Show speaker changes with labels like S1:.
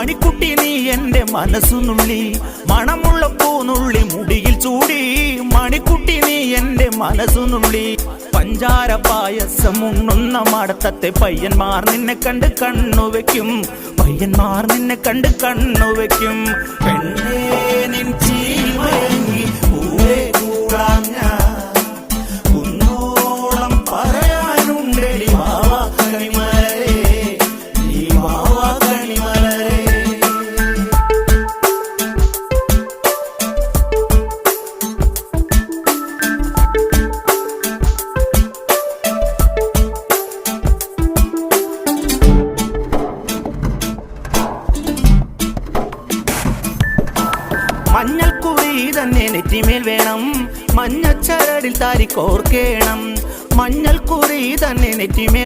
S1: മണിക്കുട്ടി നീ എൻ്റെ മനസ്സുനുള്ളി, മണമുള്ള പൂനുള്ളി മുടിയിൽ ചൂടി. മണിക്കുട്ടി നീ എൻ്റെ മനസ്സുനുള്ളി, പഞ്ചാര പായസം ഉണ്ണുന്ന മടത്തത്തെ പയ്യന്മാർ നിന്നെ കണ്ട് കണ്ണുവെക്കും, പയ്യന്മാർ നിന്നെ കണ്ട് കണ്ണുവെക്കും. പെണ്ണേ നിൻ ചീമയങ്ങി പൂവേ കൂടാം ഞാൻ, കുന്നോളം പറയാനുണ്ടെടി വാവാ കണിമലരേ, നീ വാവാ കണിമലരേ. മഞ്ഞൾക്കുറി തന്നെ നെറ്റിമേൽ വേണം, മഞ്ഞച്ചരടിൽ താരി കോർക്കേണം. മഞ്ഞൾക്കുറി തന്നെ നെറ്റിമേൽ